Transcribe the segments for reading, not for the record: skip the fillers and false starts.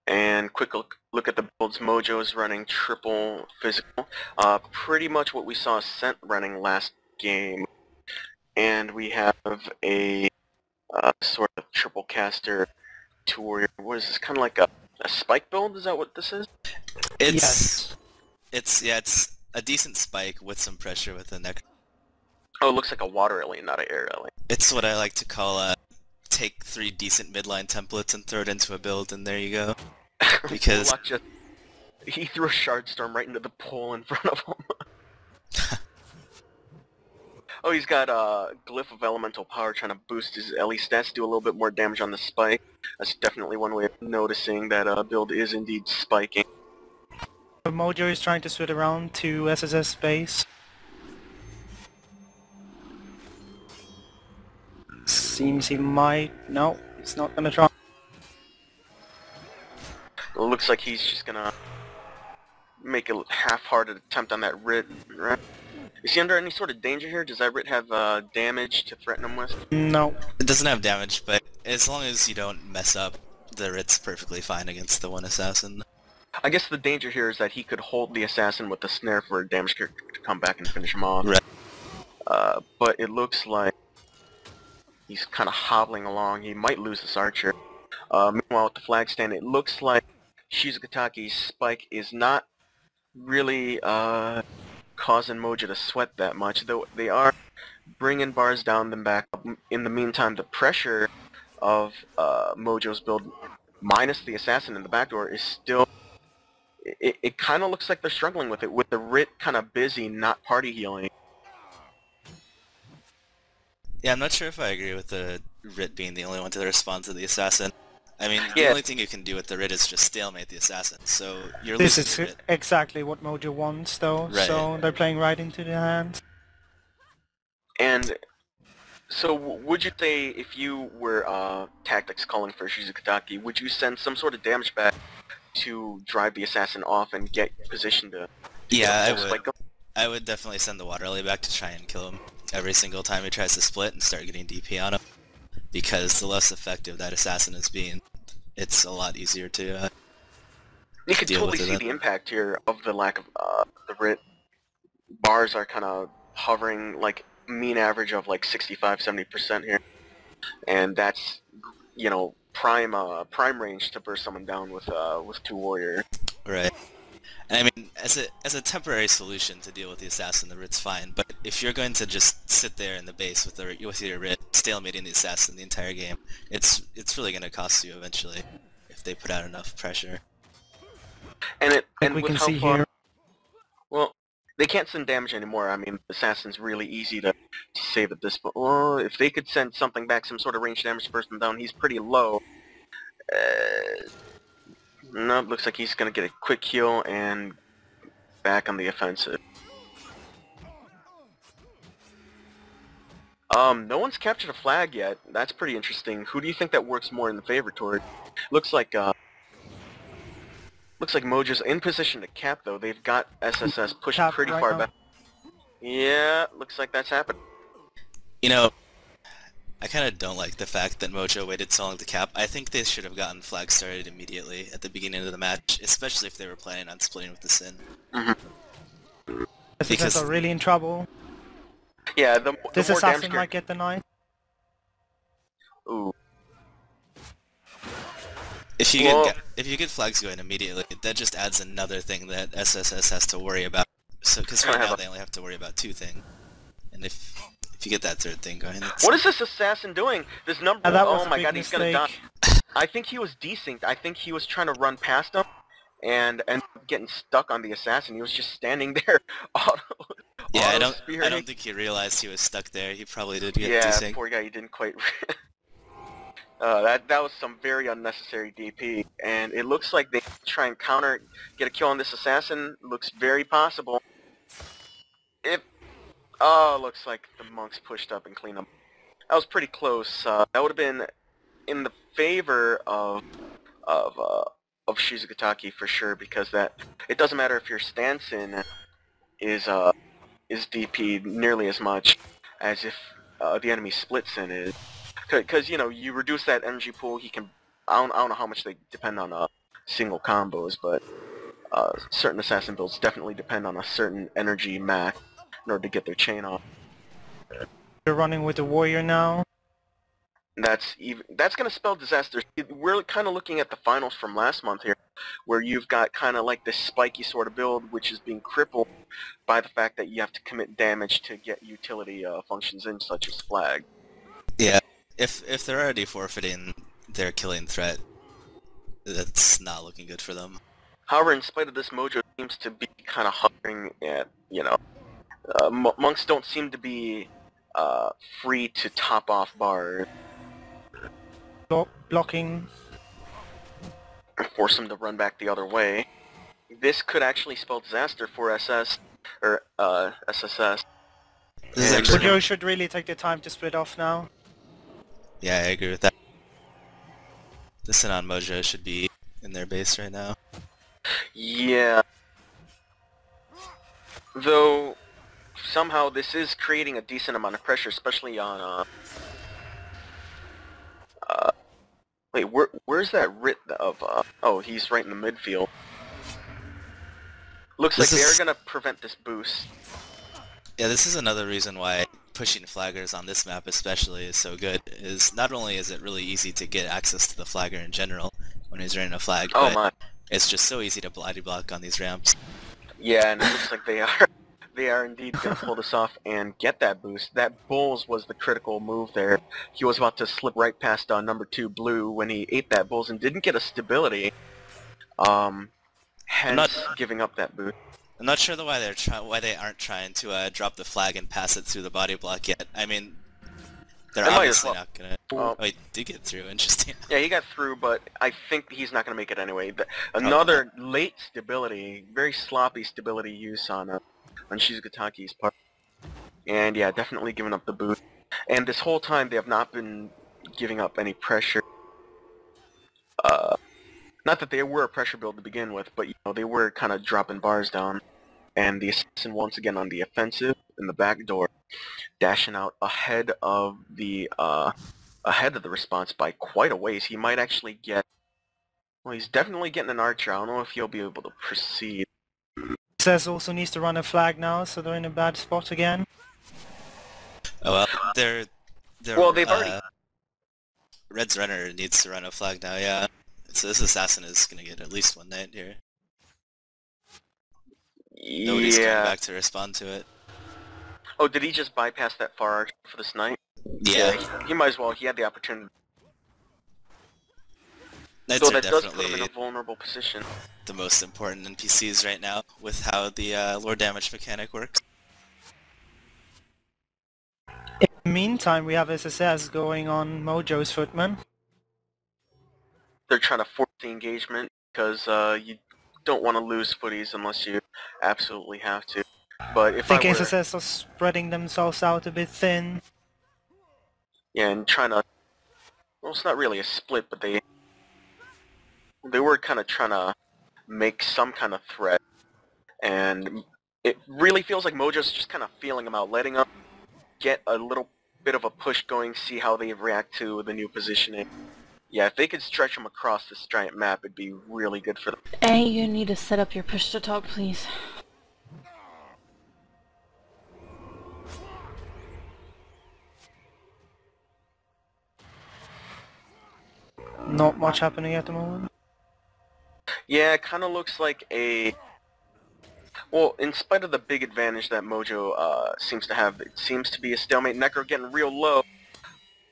And quick look at the builds. Mojo is running triple physical. Pretty much what we saw Scent running last game. And we have a sort of triple caster to warrior. What is this? Kind of like a spike build? Is that what this is? Yes. It's a decent spike with some pressure with the neck. Oh, it looks like a water alien, not an air alien. It's what I like to call take 3 decent midline templates and throw it into a build, and there you go. Because he threw a shard storm right into the pole in front of him. Oh, he's got a glyph of elemental power trying to boost his LE stats, do a little bit more damage on the spike. That's definitely one way of noticing that build is indeed spiking. Mojo is trying to switch around to SSS base. Seems he might... No, he's not gonna try. It looks like he's just gonna make a half-hearted attempt on that Rit, right? Is he under any sort of danger here? Does that Rit have damage to threaten him with? No. it doesn't have damage, but as long as you don't mess up, the Rit's perfectly fine against the one assassin. I guess the danger here is that he could hold the assassin with the snare for a damage character to come back and finish him off. Right. But it looks like he's kind of hobbling along. He might lose this archer. Meanwhile, with the flag stand, it looks like Shizukataki's spike is not really causing Mojo to sweat that much, though they are bringing bars down, then back up. In the meantime, the pressure of Mojo's build, minus the assassin in the backdoor, is still... It kind of looks like they're struggling with it, with the Rit kind of busy, not party healing. Yeah, I'm not sure if I agree with the Rit being the only one to respond to the assassin. I mean, the Yeah. only thing you can do with the Rit is just stalemate the assassin, so you're This losing is the Rit. exactly what Mojo wants, though, Right. so they're playing right into their hands. And so would you say, if you were tactics calling for Shizukataki, would you send some sort of damage back to drive the assassin off and get positioned to Yeah, I would. spike him? I would definitely send the water lily back to try and kill him every single time he tries to split and start getting DP on him. Because the less effective that assassin is being, it's a lot easier to You can deal totally with it see then. the impact here of the lack of the Rit. Bars are kind of hovering like mean average of like 65-70% here, and that's, you know, prime range to burst someone down with 2 warrior. Right. And I mean, as a temporary solution to deal with the assassin, the Rit's fine. But if you're going to just sit there in the base with your Rit, stalemating the assassin the entire game, it's really going to cost you eventually if they put out enough pressure. And Like we with can how see far, here. well, they can't send damage anymore. I mean, the assassin's really easy to save at this point. Well, if they could send something back, some sort of range damage to burst him down, he's pretty low. No, looks like he's gonna get a quick heal and back on the offensive. No one's captured a flag yet. That's pretty interesting. Who do you think that works more in the favor toward? Looks like Mojo's in position to cap, though. They've got SSS pushed Cap pretty right far now. back. Yeah, looks like that's happened. You know, I kind of don't like the fact that Mojo waited so long to cap. I think they should have gotten flag started immediately at the beginning of the match, especially if they were planning on splitting with the Sin. SSS Because- are really in trouble. Yeah, the This more assassin damage... might get the knife. Ooh. If you Well- if you get flags going immediately, that just adds another thing that SSS has to worry about. So, because right now they only have to worry about 2 things, and if you get that 3rd thing going, it's... What is this assassin doing? This number... That was oh a my big god, he's gonna die. mistake. I think he was desynced. I think he was trying to run past him and ended up getting stuck on the assassin. He was just standing there. Yeah, I auto-spearing. don't think he realized he was stuck there. He probably did get Yeah, desync. poor guy, he didn't quite... that was some very unnecessary DP, and it looks like they try and counter, get a kill on this assassin. Looks very possible. Looks like the monks pushed up and cleaned up. That was pretty close. That would have been in the favor of Shizukataki for sure, because it doesn't matter if your stance-in is DP nearly as much as if the enemy splits-in is. Because, you know, you reduce that energy pool, he can... I don't know how much they depend on single combos, but certain assassin builds definitely depend on a certain energy MAT in order to get their chain off. You're running with the warrior now. That's going to spell disaster. We're kind of looking at the finals from last month here, where you've got kind of like this spiky sort of build, which is being crippled by the fact that you have to commit damage to get utility functions in, such as flag. Yeah, if they're already forfeiting their killing threat, that's not looking good for them. However, in spite of this, Mojo seems to be kind of hovering at, monks don't seem to be free to top off bars. Blocking. Force them to run back the other way. This could actually spell disaster for SS, or SSS. This is actually... Mojo should really take the time to split off now. Yeah, I agree with that. The Sinan Mojo should be in their base right now. Yeah. Though, somehow this is creating a decent amount of pressure, especially on, wait, where's that writ of, oh, he's right in the midfield. Looks like they're gonna prevent this boost. Yeah, this is another reason why pushing flaggers on this map especially is so good, is not only is it really easy to get access to the flagger in general when he's running a flag, but it's just so easy to body block on these ramps. Yeah, and it looks like they are indeed going to pull this off and get that boost. That Bulls was the critical move there. He was about to slip right past number 2 Blue when he ate that Bulls and didn't get a stability, hence giving up that boost. I'm not sure why they aren't trying to drop the flag and pass it through the body block yet. I mean, they're obviously not gonna... Oh, he did get through, interesting. Yeah, he got through, but I think he's not gonna make it anyway. Another late stability, very sloppy stability use on Shizugataki's part. And yeah, definitely giving up the boost. And this whole time they have not been giving up any pressure. Not that they were a pressure build to begin with, but they were kind of dropping bars down. And the assassin once again on the offensive in the back door, dashing out ahead of the response by quite a ways. He might actually get... Well, he's definitely getting an archer. I don't know if he'll be able to proceed. SSS also needs to run a flag now, so they're in a bad spot again. Oh well, they're well, they've already... Red's runner needs to run a flag now, yeah. So this assassin is gonna get at least one night here. Nobody's coming back to respond to it. Oh, did he just bypass that far archer for this night? Yeah. He might as well. He had the opportunity. Knights so are that does put definitely him in a vulnerable position. The most important NPCs right now with how the lore damage mechanic works. In the meantime, we have SSS going on Mojo's footman. They're trying to force the engagement because you don't want to lose footies unless you absolutely have to. But if I think SSS are spreading themselves out a bit thin. Yeah, and trying to... Well, it's not really a split, but they were kind of trying to make some kind of threat. And it really feels like Mojo's just kind of feeling them out, letting them get a little bit of a push going, see how they react to the new positioning. Yeah, if they could stretch them across this giant map, it'd be really good for them. Hey, you need to set up your push to talk, please. Not much happening at the moment. Yeah, it kind of looks like a... Well, in spite of the big advantage that Mojo seems to have, it seems to be a stalemate. Necro getting real low.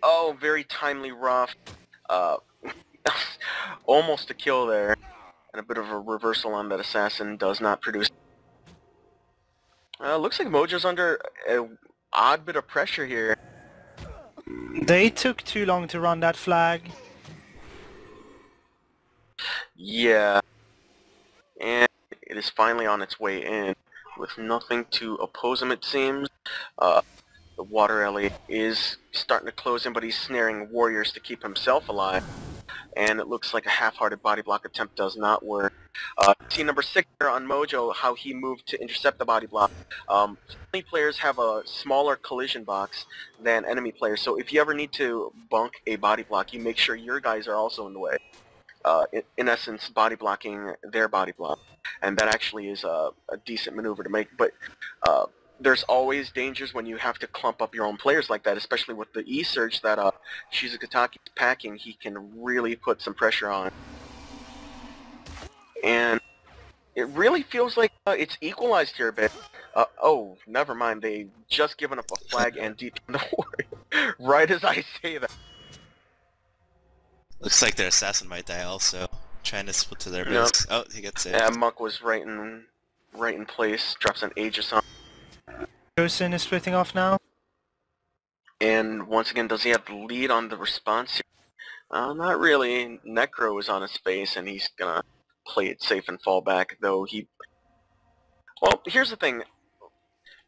Oh, very timely rough. Almost a kill there. And a bit of a reversal on that assassin does not produce. Looks like Mojo's under an odd bit of pressure here. They took too long to run that flag. Yeah. And it is finally on its way in, with nothing to oppose him, it seems. The water alley is starting to close in, but he's snaring warriors to keep himself alive. And it looks like a half-hearted body block attempt does not work. See number 6 here on Mojo, how he moved to intercept the body block. Enemy players have a smaller collision box than enemy players, so if you ever need to bunk a body block, you make sure your guys are also in the way. in essence, body blocking their body block, and that actually is a decent maneuver to make. But there's always dangers when you have to clump up your own players like that, especially with the E-Surge that Shizukataki's packing. He can really put some pressure on. And it really feels like it's equalized here a bit. Oh, never mind. They just given up a flag and deep in the warrior. Right as I say that. Looks like their assassin might die also. Trying to split to their base. Nope. Oh, he gets saved. Yeah, Muck was right in place. Drops an Aegis on. Gosen is splitting off now. And once again, does he have the lead on the response here? Not really. Necro is on his face, and he's gonna play it safe and fall back, though he... Well, here's the thing.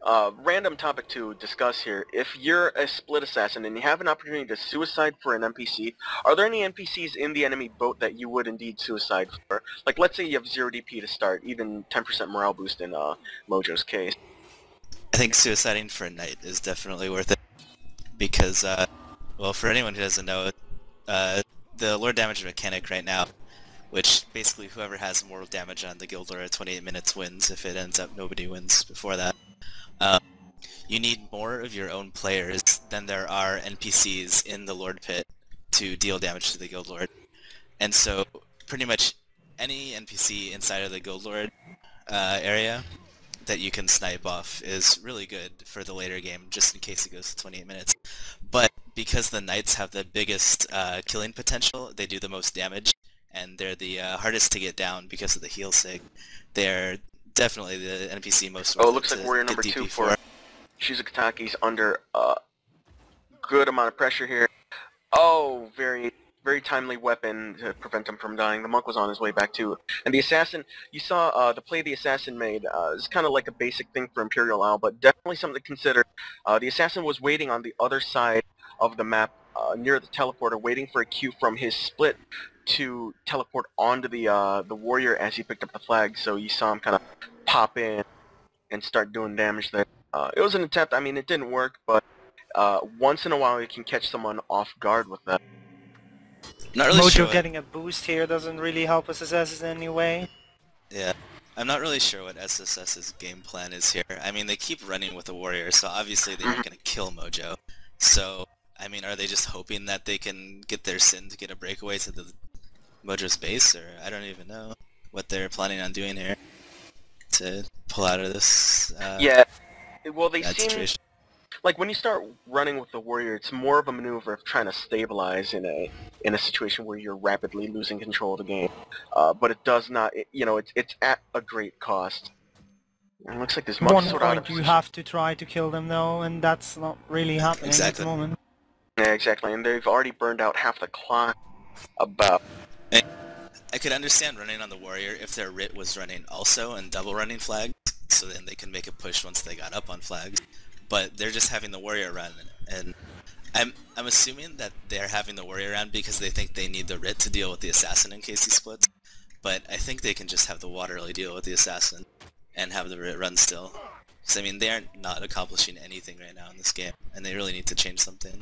Random topic to discuss here. If you're a split assassin and you have an opportunity to suicide for an NPC, are there any NPCs in the enemy boat that you would indeed suicide for? Like, let's say you have 0 DP to start, even 10% morale boost in Mojo's case. I think suiciding for a knight is definitely worth it. Because, well, for anyone who doesn't know, the lord damage mechanic right now, which basically whoever has more damage on the guild lord at 28 minutes wins. If it ends up nobody wins before that. You need more of your own players than there are NPCs in the Lord Pit to deal damage to the Guild Lord. And so, pretty much any NPC inside of the Guild Lord area that you can snipe off is really good for the later game, just in case it goes to 28 minutes. But because the Knights have the biggest killing potential, they do the most damage, and they're the hardest to get down because of the heal sig. They're definitely the NPC most worth it looks like warrior number 2 for Shizukataki's under a good amount of pressure here. Oh, very, very timely weapon to prevent him from dying. The monk was on his way back too. And the assassin, you saw the play the assassin made. It's kind of like a basic thing for Imperial Owl, but definitely something to consider. The assassin was waiting on the other side of the map near the teleporter, waiting for a cue from his split to teleport onto the warrior as he picked up the flag. So you saw him kind of pop in and start doing damage there. It was an attempt. I mean, it didn't work, but once in a while you can catch someone off guard with that. Not really Mojo sure getting a boost here doesn't really help SSS in any way. Yeah, I'm not really sure what SSS's game plan is here. I mean, they keep running with the warrior, so obviously they aren't going to kill Mojo. So, I mean, are they just hoping that they can get their Sin to get a breakaway to the Mojo's base, or I don't even know what they're planning on doing here to pull out of this yeah, well, they bad seem situation. like when you start running with the warrior, it's more of a maneuver of trying to stabilize in a situation where you're rapidly losing control of the game. But it does not, it's at a great cost. And it looks like this At one monk's sort of out of point you position. have to try to kill them though, and that's not really happening Exactly. at the moment. Yeah, exactly, and they've already burned out half the clock. About. I could understand running on the warrior if their Writ was running also and double running flags, so then they can make a push once they got up on flags. But they're just having the warrior run, and I'm assuming that they're having the warrior run because they think they need the Writ to deal with the assassin in case he splits. But I think they can just have the Waterlily deal with the assassin and have the Writ run still. Because I mean, they are not accomplishing anything right now in this game, and they really need to change something.